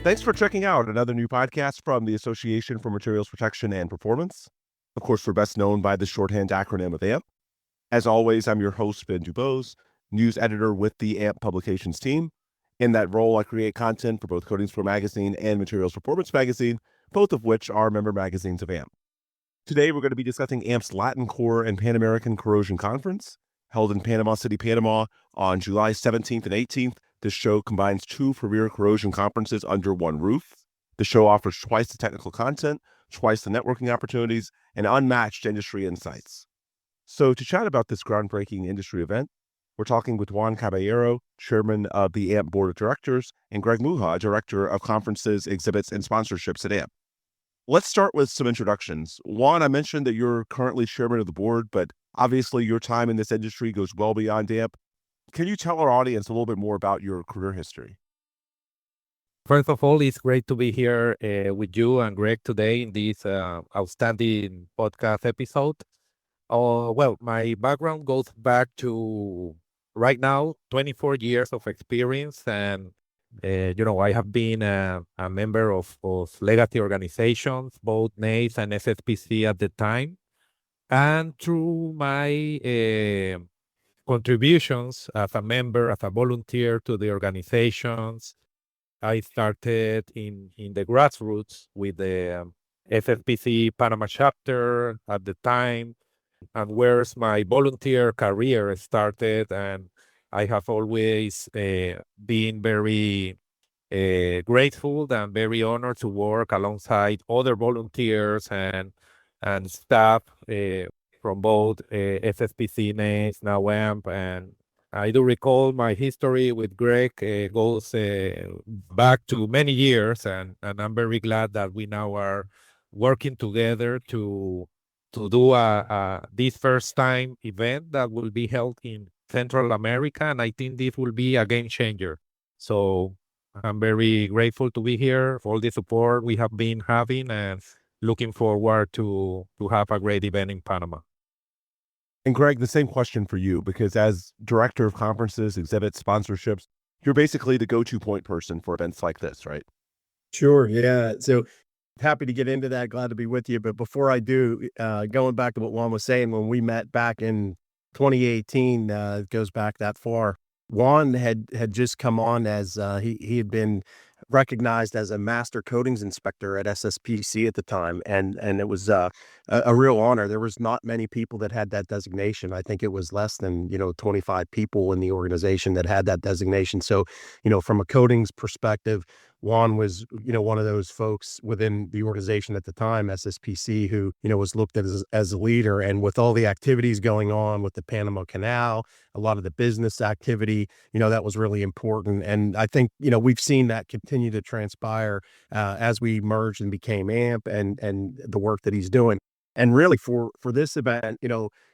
Thanks for checking out another new podcast from the Association for Materials Protection and Performance. Of course, we're best known by the shorthand acronym of AMP. As always, I'm your host, Ben Dubose, news editor with the AMP Publications team. In that role, I create content for both Coatings Pro Magazine and Materials Performance Magazine, both of which are member magazines of AMP. Today, we're going to be discussing AMP's LatinCORR and Panamerican Corrosion Conference, held in Panama City, Panama on July 17th and 18th. This show combines two premier corrosion conferences under one roof. The show offers twice the technical content, twice the networking opportunities, and unmatched industry insights. So to chat about this groundbreaking industry event, we're talking with Juan Caballero, chairman of the AMP Board of Directors, and Greg Muha, director of conferences, exhibits, and sponsorships at AMP. Let's start with some introductions. Juan, I mentioned that you're currently chairman of the board, but obviously your time in this industry goes well beyond AMP. Can you tell our audience a little bit more about your career history? First of all, it's great to be here with you and Greg today in this outstanding podcast episode. Well, my background goes back to right now 24 years of experience, and I have been a member of legacy organizations, both NACE and SSPC at the time, and through my contributions as a member, as a volunteer to the organizations. I started in the grassroots with the SSPC Panama chapter at the time, and where's my volunteer career started. And I have always been very grateful and very honored to work alongside other volunteers and staff from both SSPC, NACE, now AMP. And I do recall my history with Greg goes back to many years, and I'm very glad that we now are working together to do this first time event that will be held in Central America, and I think this will be a game changer. So I'm very grateful to be here for all the support we have been having, and looking forward to have a great event in Panama. And Greg, the same question for you, because as director of conferences, exhibits, sponsorships, you're basically the go-to point person for events like this, right? Sure. Yeah. So happy to get into that. Glad to be with you. But before I do, going back to what Juan was saying, when we met back in 2018, it goes back that far. Juan had just come on as he had been recognized as a master coatings inspector at SSPC at the time, and it was a real honor. There was not many people that had that designation. I think it was less than 25 people in the organization that had that designation. So from a coatings perspective, Juan was one of those folks within the organization at the time, SSPC, who was looked at as a leader. And with all the activities going on with the Panama Canal, a lot of the business activity, that was really important. And I think we've seen that continue to transpire as we merged and became AMP, and the work that he's doing. And really for this event,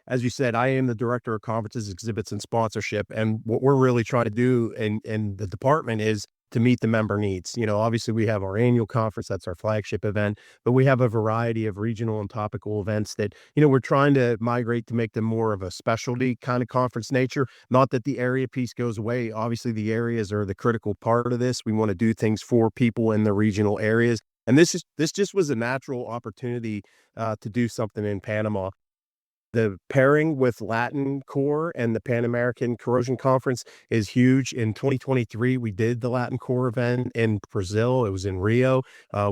as you said, I am the director of conferences, exhibits, and sponsorship. And what we're really trying to do in the department is to meet the member needs. Obviously we have our annual conference, that's our flagship event, but we have a variety of regional and topical events that, we're trying to migrate to make them more of a specialty kind of conference nature. Not that the area piece goes away. Obviously the areas are the critical part of this. We want to do things for people in the regional areas. And this just was a natural opportunity to do something in Panama. The pairing with LatinCORR and the Panamerican Corrosion Conference is huge. In 2023, we did the LatinCORR event in Brazil. It was in Rio.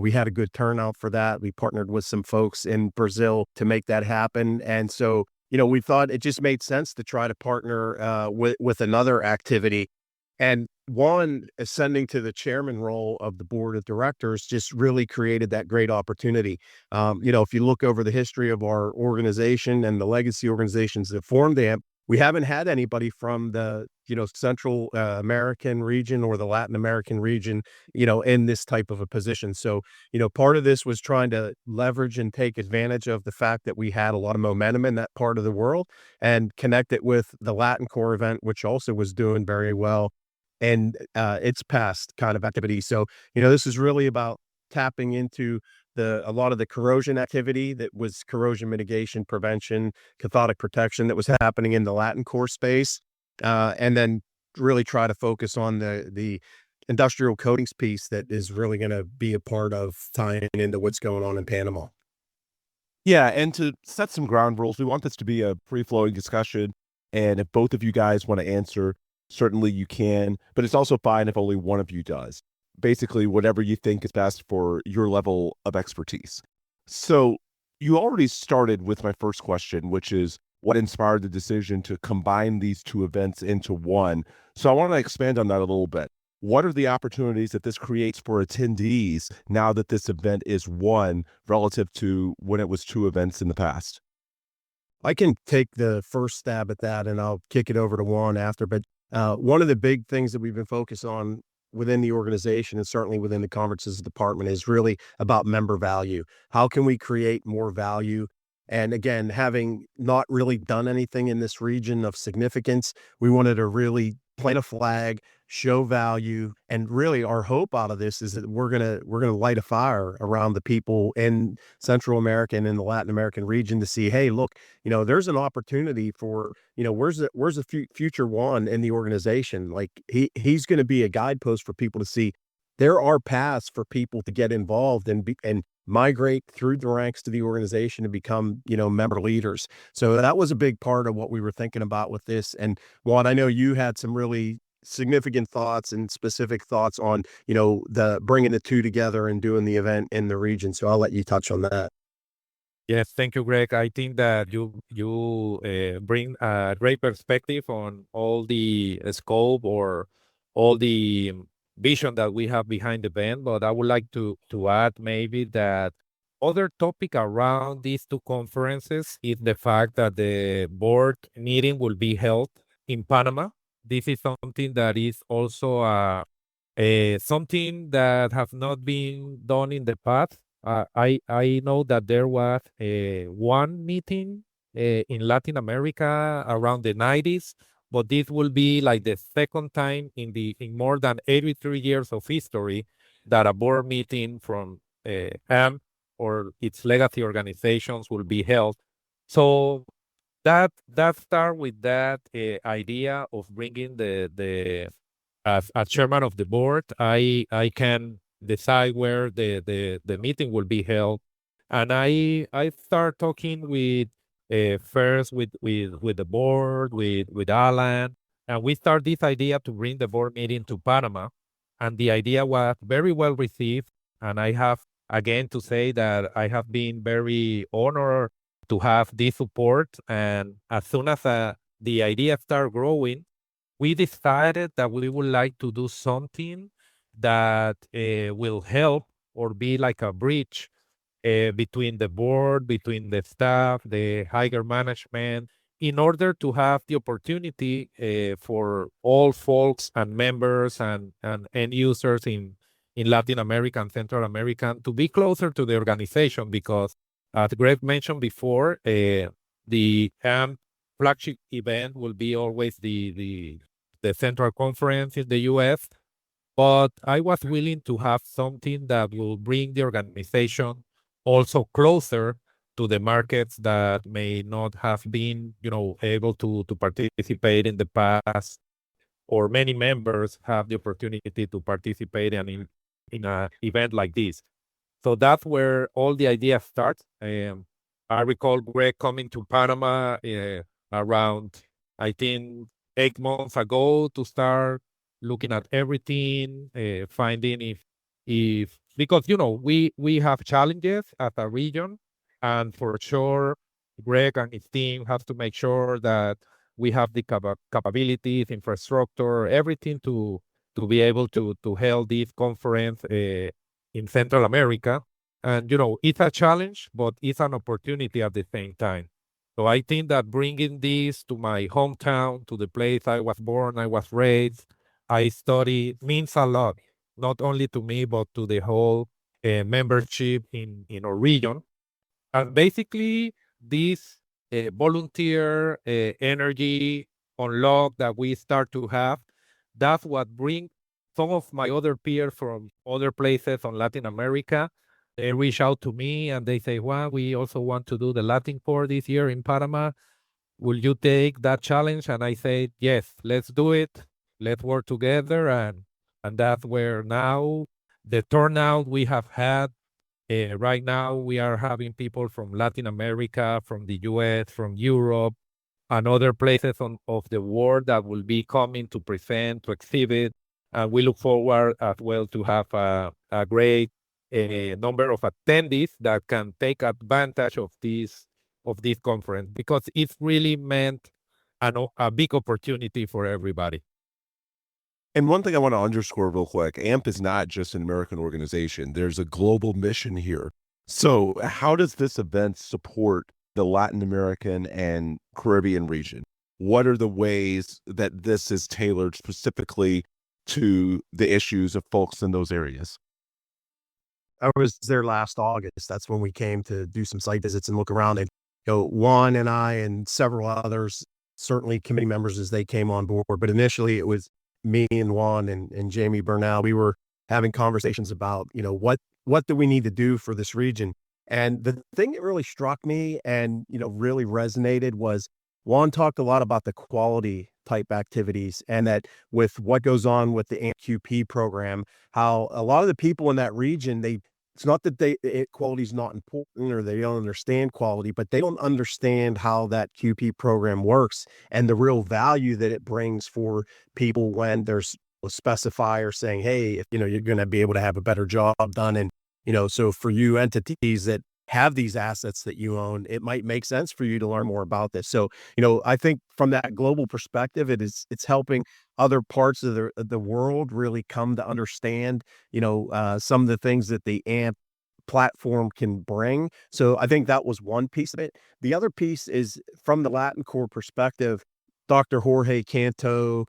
We had a good turnout for that. We partnered with some folks in Brazil to make that happen. And so, we thought it just made sense to try to partner with another activity. And Juan ascending to the chairman role of the board of directors just really created that great opportunity. If you look over the history of our organization and the legacy organizations that formed AMP, we haven't had anybody from the, Central American region or the Latin American region, in this type of a position. So, part of this was trying to leverage and take advantage of the fact that we had a lot of momentum in that part of the world and connect it with the LatinCORR event, which also was doing very well, and its past kind of activity. So, this is really about tapping into a lot of the corrosion activity that was corrosion mitigation, prevention, cathodic protection that was happening in the LatinCORR space, and then really try to focus on the industrial coatings piece that is really going to be a part of tying into what's going on in Panama. Yeah, and to set some ground rules, we want this to be a free-flowing discussion, and if both of you guys want to answer, certainly you can, but it's also fine if only one of you does. Basically, whatever you think is best for your level of expertise. So, you already started with my first question, which is what inspired the decision to combine these two events into one. So, I want to expand on that a little bit. What are the opportunities that this creates for attendees now that this event is one relative to when it was two events in the past? I can take the first stab at that, and I'll kick it over to Juan after. But one of the big things that we've been focused on within the organization and certainly within the conferences department is really about member value. How can we create more value? And again, having not really done anything in this region of significance, we wanted to really plant a flag, show value, and really our hope out of this is that we're gonna light a fire around the people in Central America and in the Latin American region to see, hey, look, there's an opportunity for, where's the future one in the organization? Like he's going to be a guidepost for people to see. There are paths for people to get involved and migrate through the ranks to the organization to become, member leaders. So that was a big part of what we were thinking about with this. And Juan, I know you had some really significant thoughts and specific thoughts on, the bringing the two together and doing the event in the region. So I'll let you touch on that. Yes, thank you, Greg. I think that you bring a great perspective on all the scope or all the vision that we have behind the band. But I would like to add maybe that other topic around these two conferences is the fact that the board meeting will be held in Panama. This is something that is also something that have not been done in the past. I know that there was one meeting in Latin America around the 90s, but this will be like the second time in more than 83 years of history that a board meeting from AMP or its legacy organizations will be held. So that start with that idea of bringing the as a chairman of the board, I can decide where the meeting will be held, and I start talking with first with the board with Alan, and we start this idea to bring the board meeting to Panama, and the idea was very well received, and I have again to say that I have been very honored to have this support, and as soon as the idea started growing, we decided that we would like to do something that will help or be like a bridge between the board, between the staff, the higher management, in order to have the opportunity for all folks and members and end users in Latin America and Central America to be closer to the organization because, as Greg mentioned before, the AMP flagship event will be always the Central Conference in the U.S., but I was willing to have something that will bring the organization also closer to the markets that may not have been, able to participate in the past, or many members have the opportunity to participate in an event like this. So that's where all the ideas start. I recall Greg coming to Panama around, I think, 8 months ago to start looking at everything, finding if because we have challenges as a region, and for sure, Greg and his team have to make sure that we have the capabilities, infrastructure, everything to be able to hold this conference in Central America. And it's a challenge, but it's an opportunity at the same time. So I think that bringing this to my hometown, to the place I was born, I was raised, I studied, means a lot, not only to me, but to the whole membership in our region. And basically, this volunteer energy unlock that we start to have, that's what brings some of my other peers from other places on Latin America. They reach out to me and they say, well, we also want to do the LatinCORR this year in Panama. Will you take that challenge? And I say, yes, let's do it. Let's work together. And And that's where now the turnout we have had, right now we are having people from Latin America, from the US, from Europe, and other places of the world that will be coming to present, to exhibit. And we look forward as well to have a great number of attendees that can take advantage of this conference, because it's really meant a big opportunity for everybody. And one thing I want to underscore real quick, AMP is not just an American organization. There's a global mission here. So how does this event support the Latin American and Caribbean region? What are the ways that this is tailored specifically to the issues of folks in those areas? I was there last August. That's when we came to do some site visits and look around. And Juan and I and several others, certainly committee members as they came on board. But initially, it was me and Juan and Jamie Burnell. We were having conversations about what do we need to do for this region. And the thing that really struck me and really resonated was Juan talked a lot about the quality type activities, and that with what goes on with the AMPP program, how a lot of the people in that region, it's not that quality is not important or they don't understand quality, but they don't understand how that QP program works and the real value that it brings for people when there's a specifier saying, hey, if you're going to be able to have a better job done. And so for you entities that have these assets that you own, it might make sense for you to learn more about this. So I think from that global perspective, it's helping other parts of the world really come to understand some of the things that the AMP platform can bring. So I think that was one piece of it. The other piece is from the LatinCORR perspective. Dr. Jorge Canto,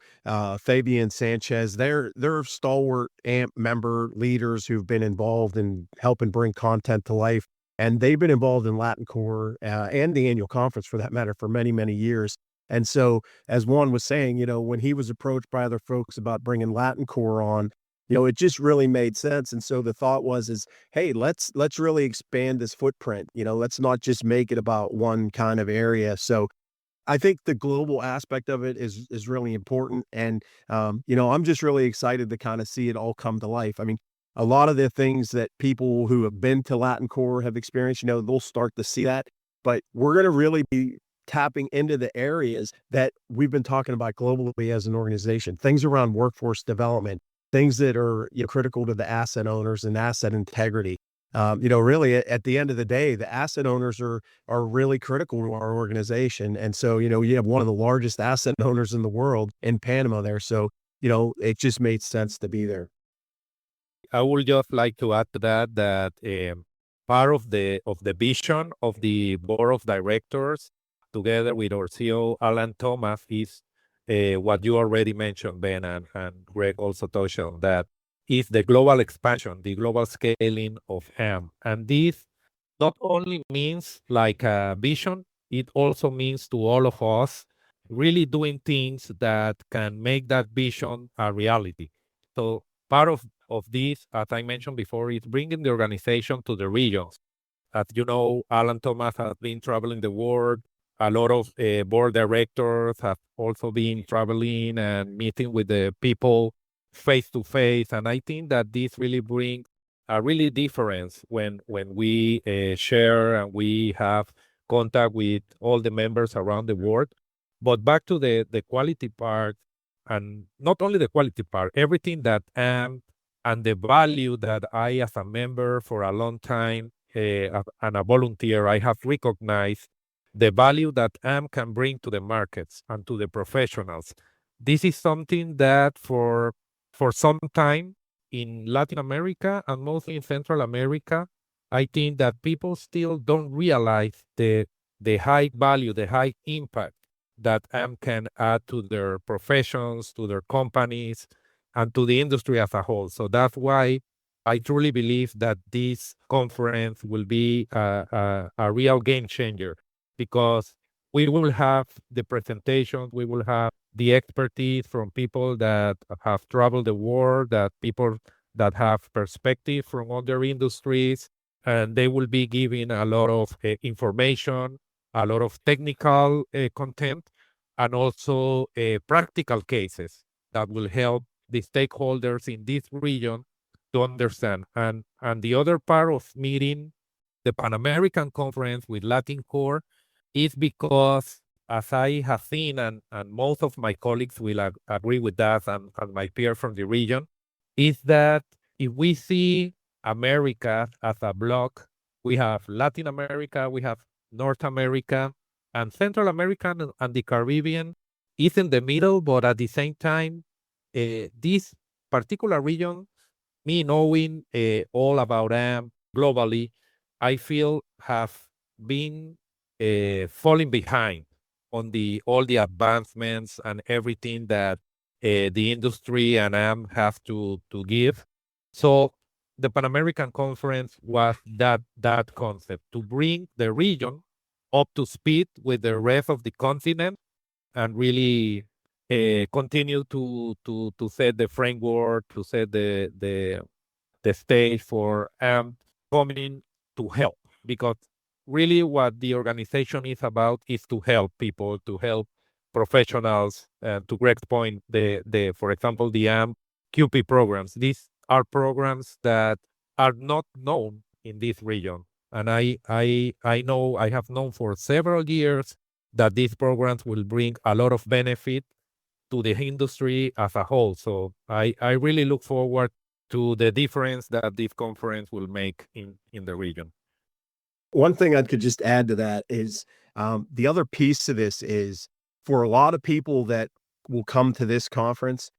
Fabian Sanchez, they're stalwart AMP member leaders who've been involved in helping bring content to life. And they've been involved in LatinCORR and the annual conference, for that matter, for many, many years. And so, as Juan was saying, when he was approached by other folks about bringing LatinCORR on, it just really made sense. And so the thought is, hey, let's really expand this footprint. Let's not just make it about one kind of area. So I think the global aspect of it is really important. And, I'm just really excited to kind of see it all come to life. I mean, a lot of the things that people who have been to LatinCORR have experienced, they'll start to see that. But we're going to really be tapping into the areas that we've been talking about globally as an organization, things around workforce development, things that are critical to the asset owners and asset integrity. Really at the end of the day, the asset owners are really critical to our organization. And so, you have one of the largest asset owners in the world in Panama there. So, it just made sense to be there. I would just like to add to that part of the vision of the board of directors, together with our CEO Alan Thomas, is what you already mentioned, Ben, and Greg also touched on that, is the global expansion, the global scaling of AMP. And this not only means like a vision, it also means to all of us really doing things that can make that vision a reality. So part of this, as I mentioned before, is bringing the organization to the regions. As you know, Alan Thomas has been traveling the world. A lot of board directors have also been traveling and meeting with the people face to face. And I think that this really brings a really difference when we share and we have contact with all the members around the world. But back to the quality part, and not only the quality part, everything that AMP and the value that I, as a member for a long time and a volunteer, I have recognized the value that AMP can bring to the markets and to the professionals. This is something that for some time in Latin America and mostly in Central America, I think that people still don't realize the high value, the high impact that AMP can add to their professions, to their companies, and to the industry as a whole. So that's why I truly believe that this conference will be a real game changer, because we will have the presentations, we will have the expertise from people that have traveled the world, that people that have perspective from other industries, and they will be giving a lot of information, a lot of technical content, and also practical cases that will help the stakeholders in this region to understand. And the other part of meeting the Panamerican conference with LatinCORR is because, as I have seen, and most of my colleagues will agree with that, and my peers from the region, is that if we see America as a block, we have Latin America, we have North America, and Central America and the Caribbean is in the middle, but at the same time, this particular region, me knowing all about them globally, I feel have been falling behind on all the advancements and everything that the industry and AM have to give. So the Pan American Conference was that concept, to bring the region up to speed with the rest of the continent and really continue to set the framework, to set the stage for coming to help, because really what the organization is about is to help people, to help professionals, and to Greg's point, for example, the AMPP programs. These are programs that are not known in this region. And I know, I have known for several years that these programs will bring a lot of benefit to the industry as a whole. So I really look forward to the difference that this conference will make in the region. One thing I could just add to that is the other piece to this is, for a lot of people that will come to this conference,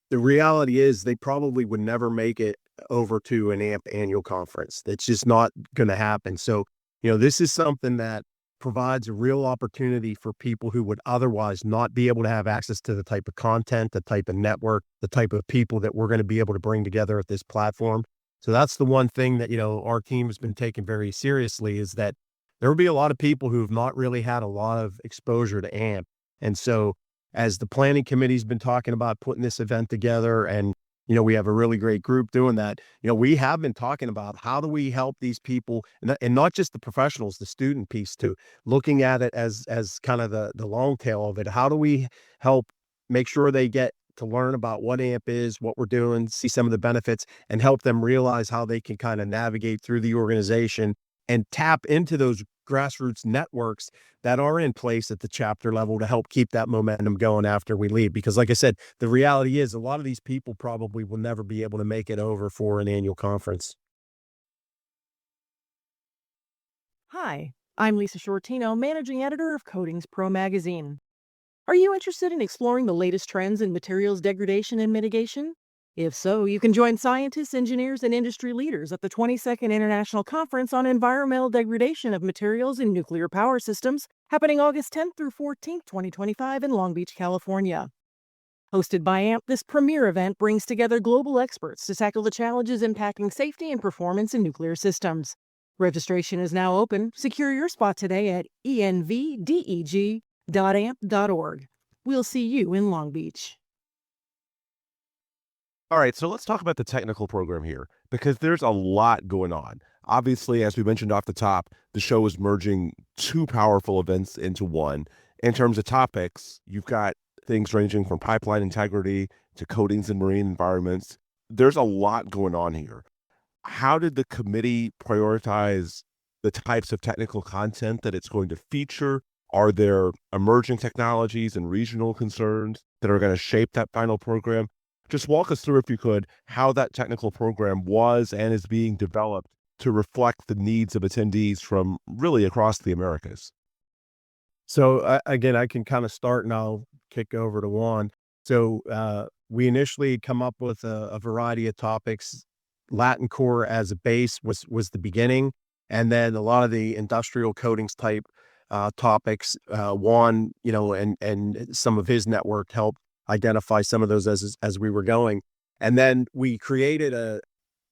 the reality is they probably would never make it over to an AMP annual conference. That's just not going to happen. So, this is something that provides a real opportunity for people who would otherwise not be able to have access to the type of content, the type of network, the type of people that we're going to be able to bring together at this platform. So that's the one thing that, our team has been taking very seriously, is that there will be a lot of people who have not really had a lot of exposure to AMP. And so as the planning committee's been talking about putting this event together, and, we have a really great group doing that, we have been talking about how do we help these people, and not just the professionals, the student piece too, looking at it as kind of the long tail of it. How do we help make sure they get to learn about what AMP is, what we're doing, see some of the benefits, and help them realize how they can kind of navigate through the organization and tap into those grassroots networks that are in place at the chapter level to help keep that momentum going after we leave. Because like I said, the reality is a lot of these people probably will never be able to make it over for an annual conference. Hi, I'm Lisa Shortino, Managing Editor of Coatings Pro Magazine. Are you interested in exploring the latest trends in materials degradation and mitigation? If so, you can join scientists, engineers, and industry leaders at the 22nd International Conference on Environmental Degradation of Materials in Nuclear Power Systems, happening August 10th through 14th, 2025 in Long Beach, California. Hosted by AMP, this premier event brings together global experts to tackle the challenges impacting safety and performance in nuclear systems. Registration is now open. Secure your spot today at envdeg.amp.org. We'll see you in Long Beach. All right, so let's talk about the technical program here, because there's a lot going on. Obviously, as we mentioned off the top, the show is merging two powerful events into one. In terms of topics, you've got things ranging from pipeline integrity to coatings and marine environments. There's a lot going on here. How did the committee prioritize the types of technical content that it's going to feature? Are there emerging technologies and regional concerns that are going to shape that final program? Just walk us through, if you could, how that technical program was and is being developed to reflect the needs of attendees from really across the Americas. So again, I can kind of start and I'll kick over to Juan. So we initially come up with a variety of topics. LatinCORR as a base was the beginning, and then a lot of the industrial coatings type topics. Juan, and some of his network helped identify some of those as we were going. And then we created a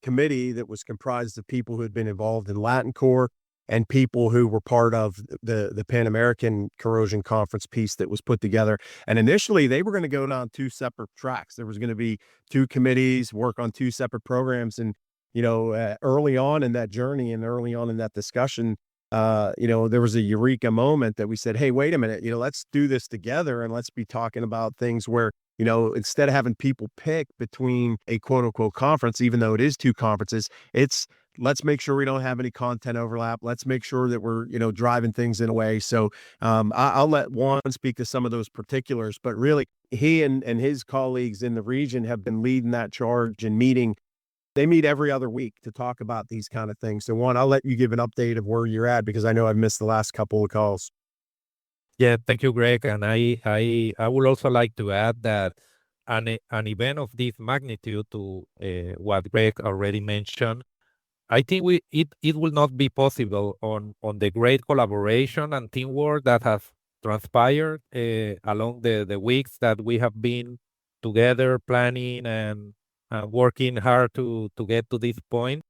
committee that was comprised of people who had been involved in LatinCORR and people who were part of the Panamerican Corrosion conference piece that was put together. And initially they were going to go down two separate tracks. There was going to be two committees, work on two separate programs. And, early on in that journey and early on in that discussion, there was a eureka moment that we said, hey, wait a minute, let's do this together, and let's be talking about things where instead of having people pick between a quote unquote conference, even though it is two conferences, it's let's make sure we don't have any content overlap. Let's make sure that we're, driving things in a way. So I'll let Juan speak to some of those particulars, but really he and his colleagues in the region have been leading that charge and meeting. They meet every other week to talk about these kind of things. So Juan, I'll let you give an update of where you're at because I know I've missed the last couple of calls. Yeah, thank you, Greg. And I would also like to add that an event of this magnitude, to what Greg already mentioned, I think it will not be possible on the great collaboration and teamwork that has transpired along the weeks that we have been together planning and working hard to get to this point.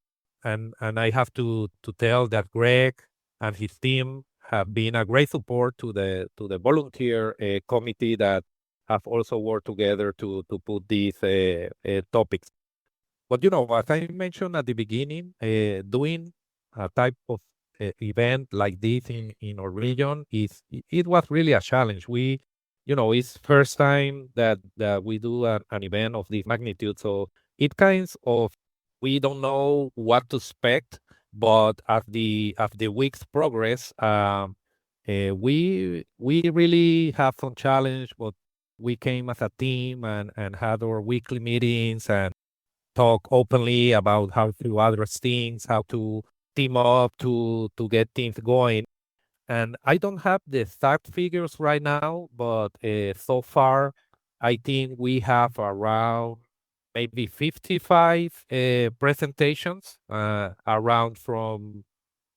And I have to tell that Greg and his team have been a great support to the volunteer committee that have also worked together to put these topics. But as I mentioned at the beginning, doing a type of event like this in our region it was really a challenge. It's first time that we do an event of this magnitude, so it kinds of we don't know what to expect. But as the weeks progress, we really have some challenge. But we came as a team and had our weekly meetings and talk openly about how to address things, how to team up to get things going. And I don't have the exact figures right now, but so far, I think we have around maybe 55 presentations, around from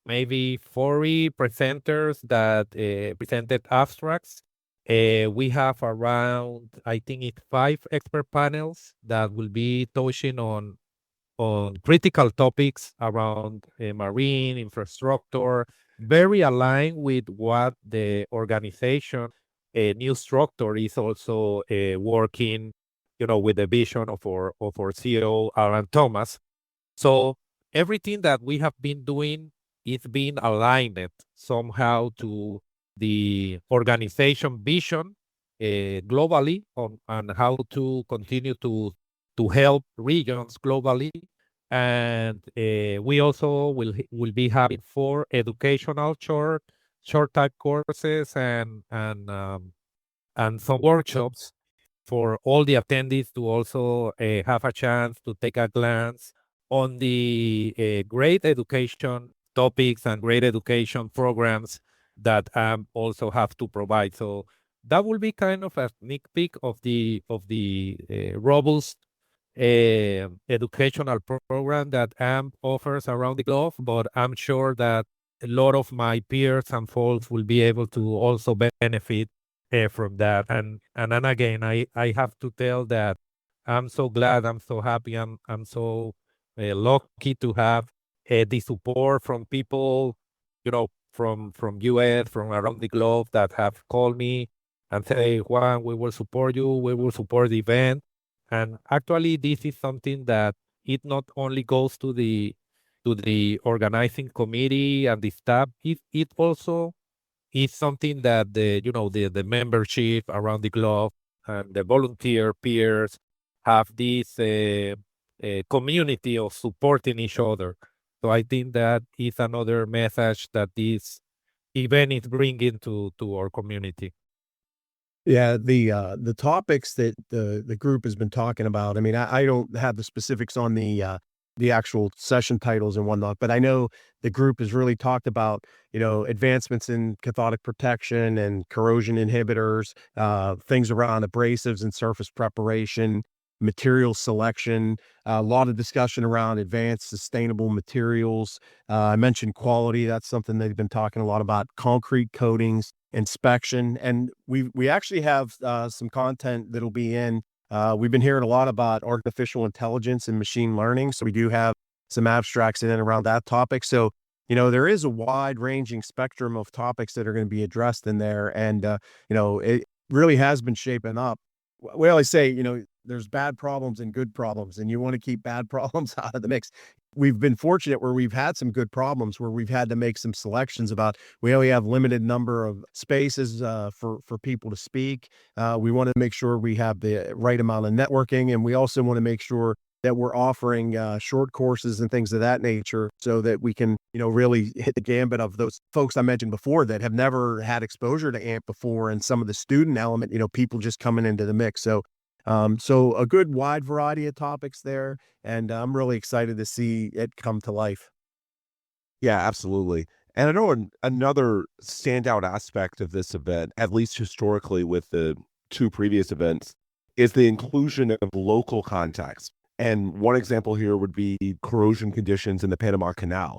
maybe 40 presenters that presented abstracts. We have around, I think it's 5 expert panels that will be touching on critical topics around marine infrastructure, very aligned with what the organization, new structure, is also working, with the vision of our CEO, Alan Thomas. So everything that we have been doing is being aligned somehow to the organization vision globally on how to continue to help regions globally. And we also will be having 4 educational short type courses and some workshops for all the attendees to also have a chance to take a glance on the great education topics and great education programs that also have to provide. So that will be kind of a sneak peek of the robust educational program that AMP offers around the globe. But I'm sure that a lot of my peers and folks will be able to also benefit from that. And then again, I have to tell that I'm so glad, I'm so happy, I'm so lucky to have the support from people, from US, from around the globe, that have called me and say, Juan, we will support you, we will support the event. And actually, this is something that it not only goes to the organizing committee and the staff, it also is something that the membership around the globe and the volunteer peers have this community of supporting each other. So I think that is another message that this event is bringing to our community. Yeah, the topics that the group has been talking about, I mean, I don't have the specifics on the actual session titles and whatnot, but I know the group has really talked about, advancements in cathodic protection and corrosion inhibitors, things around abrasives and surface preparation, material selection, a lot of discussion around advanced sustainable materials. I mentioned quality. That's something they've been talking a lot about. Concrete coatings, inspection, and we actually have some content that'll be in. We've been hearing a lot about artificial intelligence and machine learning, so we do have some abstracts in and around that topic. So, there is a wide-ranging spectrum of topics that are going to be addressed in there, and it really has been shaping up we always say, there's bad problems and good problems, and you want to keep bad problems out of the mix. We've been fortunate where we've had some good problems where we've had to make some selections about we only have limited number of spaces for people to speak. We want to make sure we have the right amount of networking, and we also want to make sure that we're offering short courses and things of that nature so that we can, really hit the gambit of those folks I mentioned before that have never had exposure to AMP before, and some of the student element, people just coming into the mix. So a good wide variety of topics there, and I'm really excited to see it come to life. Yeah, absolutely. And I know another standout aspect of this event, at least historically with the two previous events, is the inclusion of local context. And one example here would be corrosion conditions in the Panama Canal.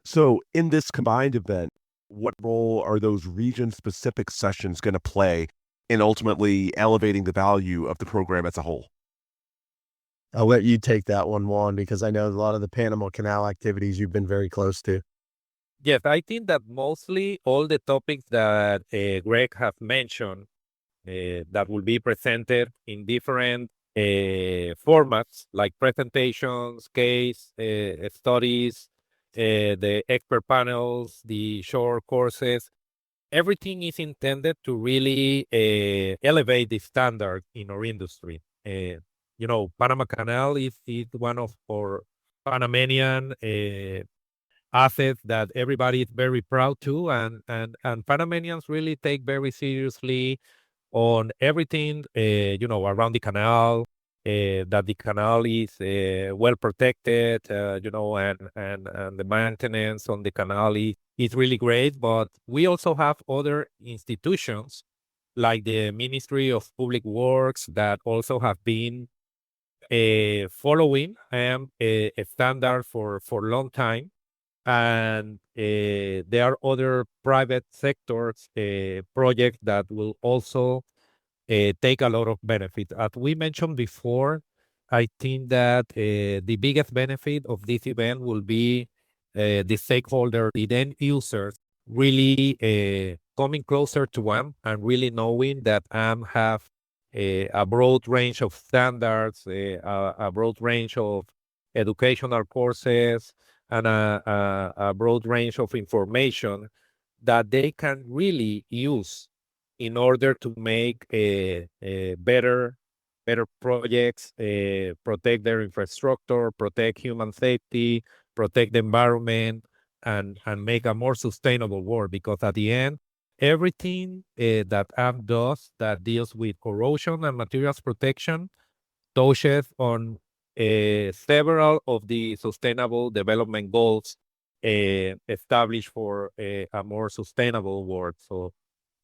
So in this combined event, what role are those region-specific sessions going to play in ultimately elevating the value of the program as a whole? I'll let you take that one, Juan, because I know a lot of the Panama Canal activities you've been very close to. Yes, I think that mostly all the topics that Greg have mentioned that will be presented in different formats like presentations, case studies, the expert panels, the short courses. Everything is intended to really elevate the standard in our industry. Panama Canal is one of our Panamanian assets that everybody is very proud to, and Panamanians really take very seriously on everything, around the canal, that the canal is well protected, and the maintenance on the canal is really great. But we also have other institutions like the Ministry of Public Works that also have been following a standard for a long time. And there are other private sectors projects that will also take a lot of benefit. As we mentioned before, I think that the biggest benefit of this event will be the stakeholder, the end users, really coming closer to them and really knowing that have a broad range of standards, a broad range of educational courses, and a broad range of information that they can really use in order to make better projects, protect their infrastructure, protect human safety, protect the environment, and make a more sustainable world. Because at the end, everything that AMP does that deals with corrosion and materials protection touches on several of the sustainable development goals established for a more sustainable world. So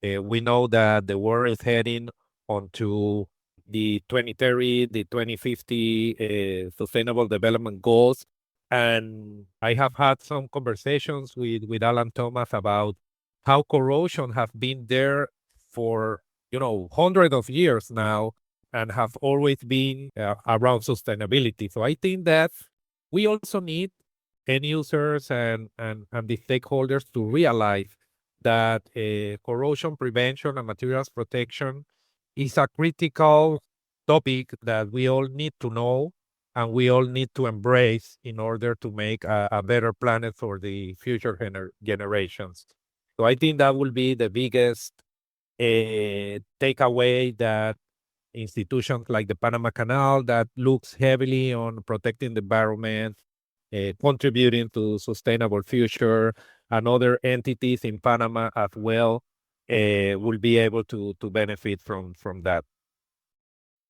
we know that the world is heading onto the 2030, the 2050 Sustainable Development Goals. And I have had some conversations with Alan Thomas about how corrosion has been there for, hundreds of years now and have always been around sustainability. So I think that we also need end users and the stakeholders to realize that corrosion prevention and materials protection is a critical topic that we all need to know and we all need to embrace in order to make a better planet for the future generations. So I think that will be the biggest takeaway, that institutions like the Panama Canal that looks heavily on protecting the environment, contributing to sustainable future, and other entities in Panama as well will be able to benefit from that.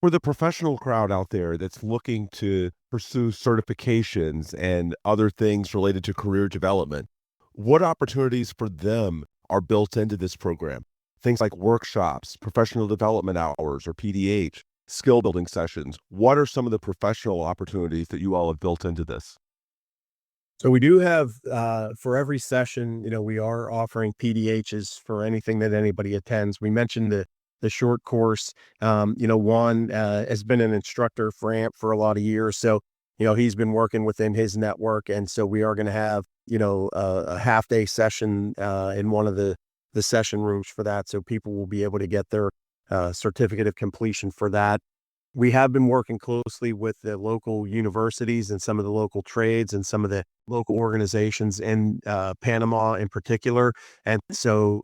For the professional crowd out there that's looking to pursue certifications and other things related to career development, what opportunities for them are built into this program? Things like workshops, professional development hours, or PDH, skill building sessions. What are some of the professional opportunities that you all have built into this? So we do have, for every session, we are offering PDHs for anything that anybody attends. We mentioned the short course. Juan has been an instructor for AMP for a lot of years. So, he's been working within his network. And so we are going to have, a half day session in one of the session rooms for that. So people will be able to get their certificate of completion for that. We have been working closely with the local universities and some of the local trades and some of the local organizations in Panama in particular. And so,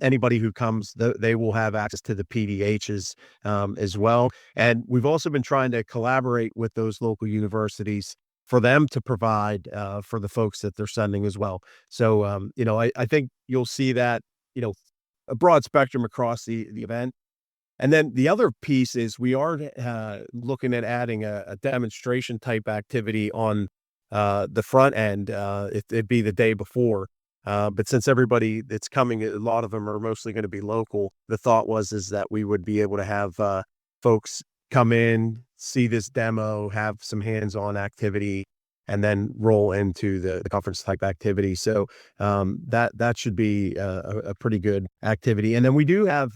anybody who comes, they will have access to the PDHs as well. And we've also been trying to collaborate with those local universities for them to provide for the folks that they're sending as well. So, I think you'll see that, a broad spectrum across the event. And then the other piece is we are looking at adding a demonstration type activity on the front end. It'd be the day before. But since everybody that's coming, a lot of them are mostly going to be local. The thought is that we would be able to have folks come in, see this demo, have some hands-on activity, and then roll into the conference type activity. So that should be a pretty good activity. And then we do have,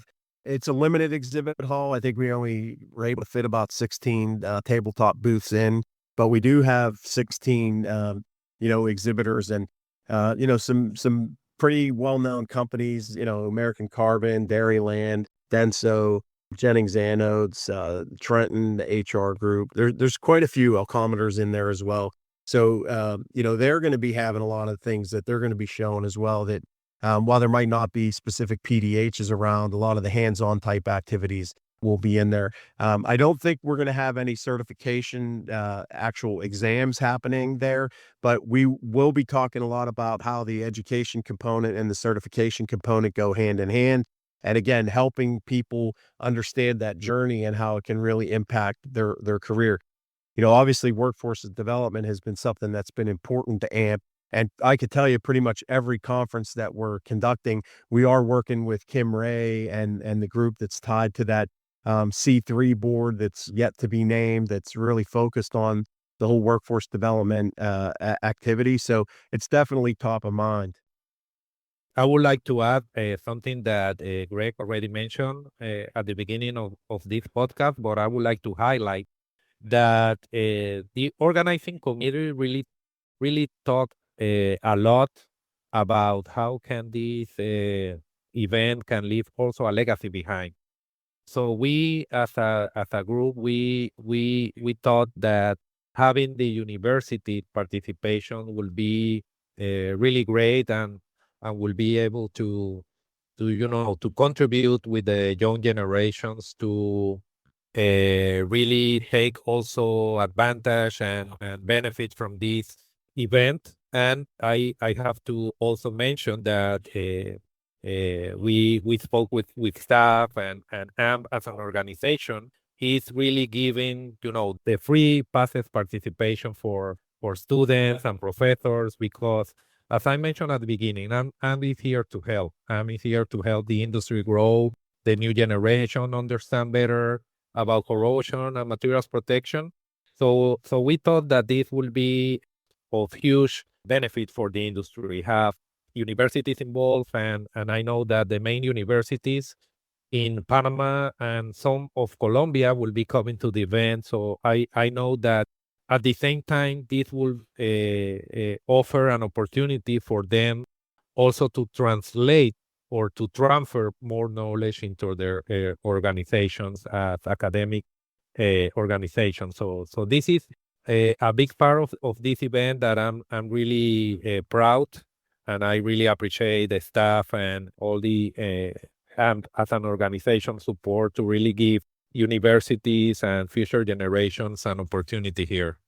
it's a limited exhibit hall. I think we only were able to fit about 16 tabletop booths in, but we do have 16, exhibitors and, some pretty well-known companies, American Carbon, Dairyland, Denso, Jennings Anodes, Trenton, the HR Group. There's quite a few alcometers in there as well. So, they're going to be having a lot of things that they're going to be showing as well that, while there might not be specific PDHs around, a lot of the hands-on type activities will be in there. I don't think we're going to have any certification, actual exams happening there, but we will be talking a lot about how the education component and the certification component go hand in hand. And again, helping people understand that journey and how it can really impact their career. Obviously workforce development has been something that's been important to AMP. And I could tell you pretty much every conference that we're conducting, we are working with Kim Ray and the group that's tied to that C3 board that's yet to be named, that's really focused on the whole workforce development activity. So it's definitely top of mind. I would like to add something that Greg already mentioned at the beginning of this podcast, but I would like to highlight that the organizing committee really talked a lot about how can this event can leave also a legacy behind. So we, as a group, we thought that having the university participation will be really great and will be able to contribute with the young generations to really take also advantage and benefit from this event. And I have to also mention that we spoke with staff and AMP as an organization is really giving the free passes participation for students and professors, because as I mentioned at the beginning, AMP is here to help. AMP is here to help the industry grow, the new generation understand better about corrosion and materials protection. So we thought that this will be of huge benefit for the industry. Have universities involved, and I know that the main universities in Panama and some of Colombia will be coming to the event. So I know that at the same time, this will offer an opportunity for them also to translate or to transfer more knowledge into their organizations as academic organizations. So this is a big part of this event that I'm really proud, and I really appreciate the staff and all the as an organization support to really give universities and future generations an opportunity here.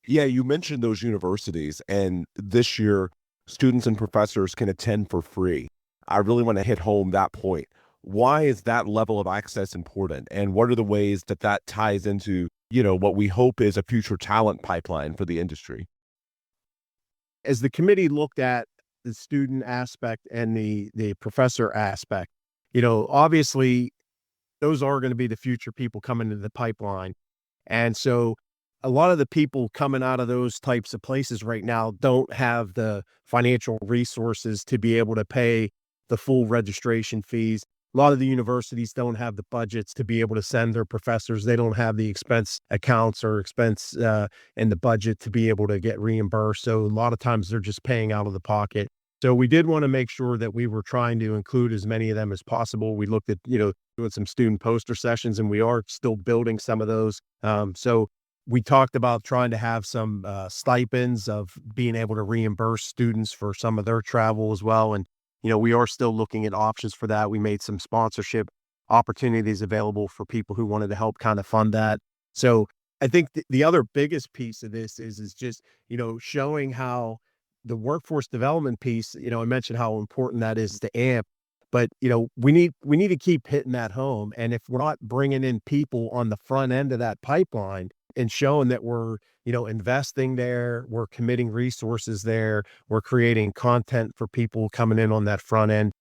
Yeah, you mentioned those universities, and this year students and professors can attend for free. I really want to hit home that point. Why is that level of access important? And what are the ways that ties into, what we hope is a future talent pipeline for the industry? As the committee looked at the student aspect and the professor aspect, obviously those are going to be the future people coming into the pipeline. And so a lot of the people coming out of those types of places right now don't have the financial resources to be able to pay the full registration fees. A lot of the universities don't have the budgets to be able to send their professors. They don't have the expense accounts or expense in the budget to be able to get reimbursed. So a lot of times they're just paying out of the pocket. So we did want to make sure that we were trying to include as many of them as possible. We looked at, doing some student poster sessions, and we are still building some of those. So we talked about trying to have some stipends of being able to reimburse students for some of their travel as well. And, we are still looking at options for that. We made some sponsorship opportunities available for people who wanted to help kind of fund that. So I think the other biggest piece of this is just, showing how the workforce development piece, I mentioned how important that is to AMP, but we need to keep hitting that home. And if we're not bringing in people on the front end of that pipeline and showing that we're, investing there, we're committing resources there, we're creating content for people coming in on that front end,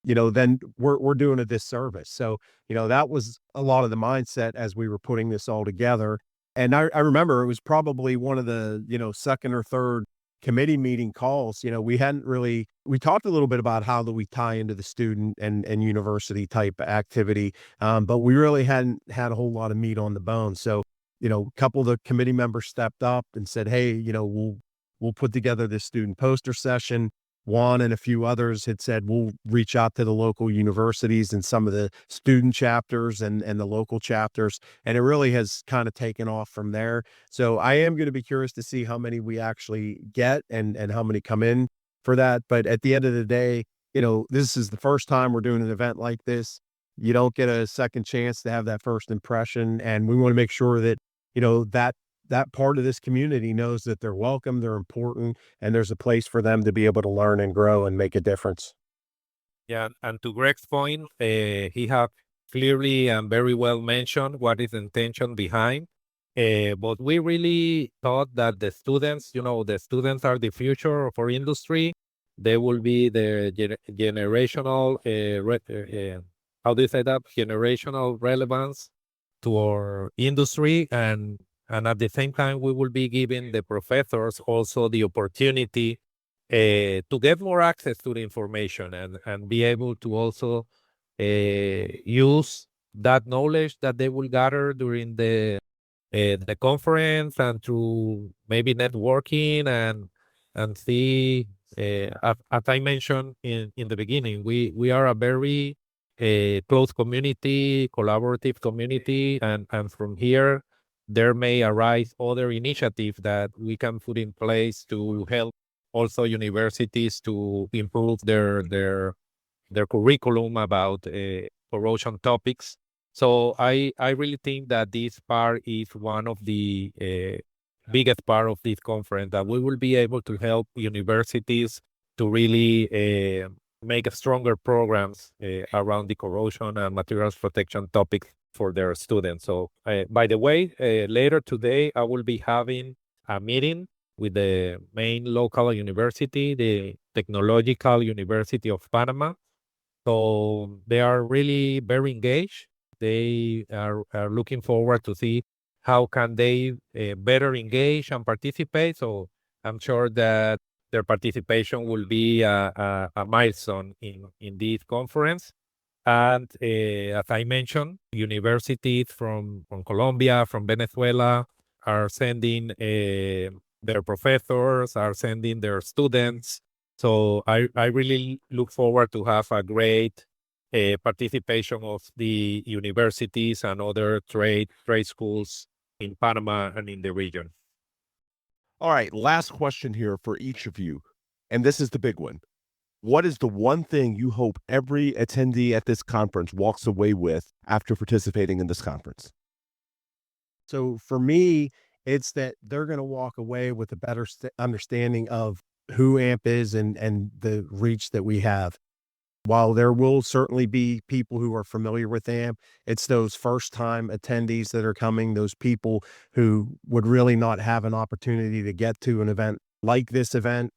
then we're doing a disservice. So, that was a lot of the mindset as we were putting this all together. And I remember it was probably one of the, second or third committee meeting calls. We talked a little bit about how do we tie into the student and university type activity, but we really hadn't had a whole lot of meat on the bone. So, a couple of the committee members stepped up and said, hey, we'll put together this student poster session. Juan and a few others had said, we'll reach out to the local universities and some of the student chapters and the local chapters. And it really has kind of taken off from there. So I am going to be curious to see how many we actually get and how many come in for that. But at the end of the day, this is the first time we're doing an event like this. You don't get a second chance to have that first impression. And we want to make sure that, that part of this community knows that they're welcome, they're important, and there's a place for them to be able to learn and grow and make a difference. Yeah, and to Greg's point, he have clearly and very well mentioned what is the intention behind. But we really thought that the students are the future of our industry. They will be the generational, how do you say that? Generational relevance to our industry, and at the same time, we will be giving the professors also the opportunity to get more access to the information and be able to also use that knowledge that they will gather during the conference and through maybe networking and see, as I mentioned in the beginning, we are a very close community, collaborative community, and from here, there may arise other initiatives that we can put in place to help also universities to improve their curriculum about corrosion topics. So I really think that this part is one of the biggest part of this conference, that we will be able to help universities to really make stronger programs around the corrosion and materials protection topics for their students. So, by the way, later today, I will be having a meeting with the main local university, the Technological University of Panama. So they are really very engaged. They are looking forward to see how can they better engage and participate. So I'm sure that their participation will be a milestone in this conference. And as I mentioned, universities from Colombia, from Venezuela are sending their professors, are sending their students. So I really look forward to have a great participation of the universities and other trade schools in Panama and in the region. All right, last question here for each of you. And this is the big one. What is the one thing you hope every attendee at this conference walks away with after participating in this conference? So for me, it's that they're going to walk away with a better understanding of who AMP is and the reach that we have. While there will certainly be people who are familiar with AMP, it's those first-time attendees that are coming, those people who would really not have an opportunity to get to an event like this event,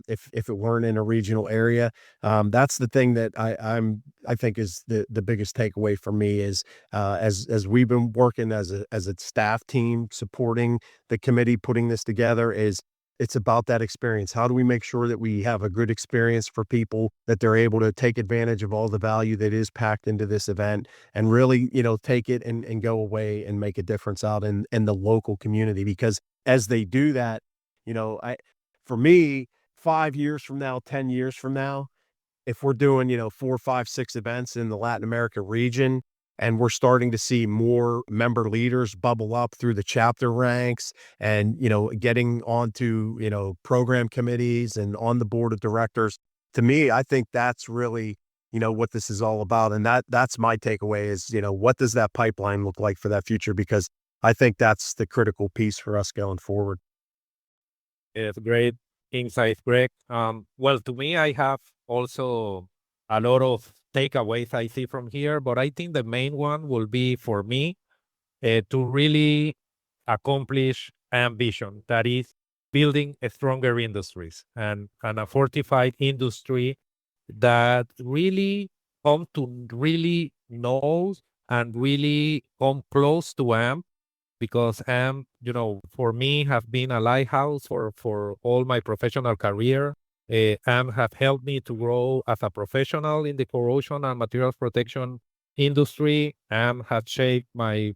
if it weren't in a regional area. That's the thing that I think is the biggest takeaway for me is, as we've been working as a staff team supporting the committee putting this together, is it's about that experience. How do we make sure that we have a good experience for people, that they're able to take advantage of all the value that is packed into this event, and really, take it and go away and make a difference out in the local community? Because as they do that, for me, 5 years from now, 10 years from now, if we're doing, 4, 5, 6 events in the Latin America region, and we're starting to see more member leaders bubble up through the chapter ranks and, getting onto, program committees and on the board of directors, to me, I think that's really, what this is all about. And that's my takeaway is, what does that pipeline look like for that future? Because I think that's the critical piece for us going forward. It's great insight, Greg. Well, to me, I have also a lot of takeaways I see from here, but I think the main one will be for me to really accomplish ambition, that is building a stronger industries and a fortified industry that really come to really know and really come close to AMP, because AMP, for me, have been a lighthouse for all my professional career. AMP have helped me to grow as a professional in the corrosion and materials protection industry. AMP have shaped my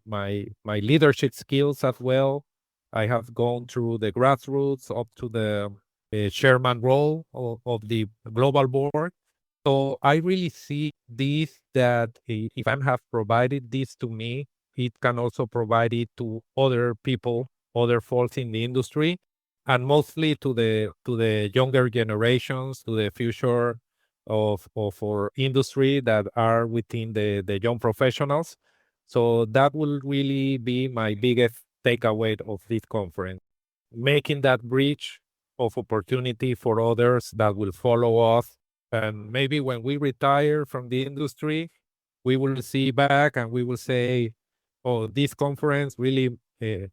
leadership skills as well. I have gone through the grassroots up to the chairman role of the global board. So I really see this, that if AMP have provided this to me, it can also provide it to other people, other folks in the industry, and mostly to the younger generations, to the future of our industry that are within the young professionals. So that will really be my biggest takeaway of this conference, making that bridge of opportunity for others that will follow us. And maybe when we retire from the industry, we will see back and we will say, oh, this conference really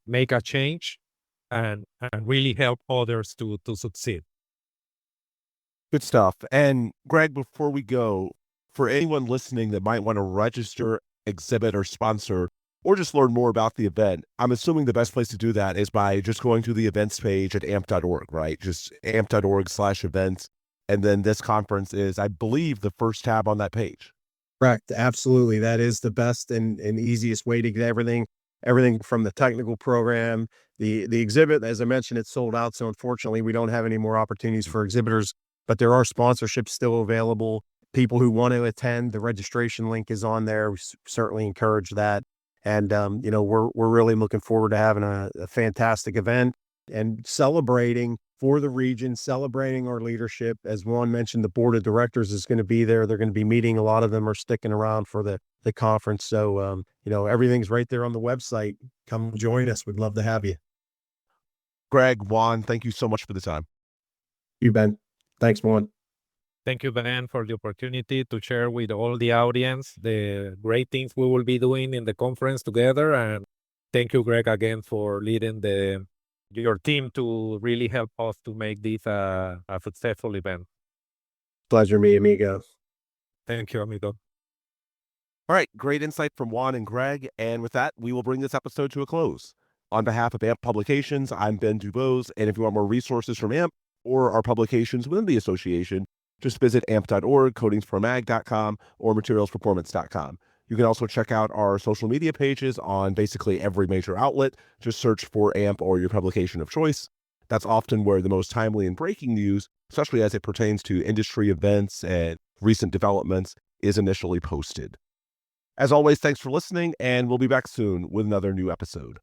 make a change and really help others to succeed. Good stuff. And Greg, before we go, for anyone listening that might want to register, exhibit, or sponsor, or just learn more about the event, I'm assuming the best place to do that is by just going to the events page at amp.org, right? Just amp.org/events. And then this conference is, I believe, the first tab on that page. Correct. Absolutely. That is the best and easiest way to get everything from the technical program. The exhibit, as I mentioned, it's sold out. So unfortunately, we don't have any more opportunities for exhibitors, but there are sponsorships still available. People who want to attend, the registration link is on there. We certainly encourage that. And, we're really looking forward to having a fantastic event and celebrating for the region, celebrating our leadership. As Juan mentioned, the board of directors is going to be there. They're going to be meeting. A lot of them are sticking around for the conference. So, everything's right there on the website. Come join us. We'd love to have you. Greg, Juan, thank you so much for the time. You, Ben. Thanks, Juan. Thank you, Ben, for the opportunity to share with all the audience the great things we will be doing in the conference together. And thank you, Greg, again for leading your team to really help us to make this a successful event. Pleasure, me, amigo. Thank you, amigo. All right, great insight from Juan and Greg. And with that, we will bring this episode to a close. On behalf of AMP Publications, I'm Ben Dubose. And if you want more resources from AMP or our publications within the association, just visit amp.org, coatingspromag.com, or materialsperformance.com. You can also check out our social media pages on basically every major outlet. Just search for AMP or your publication of choice. That's often where the most timely and breaking news, especially as it pertains to industry events and recent developments, is initially posted. As always, thanks for listening, and we'll be back soon with another new episode.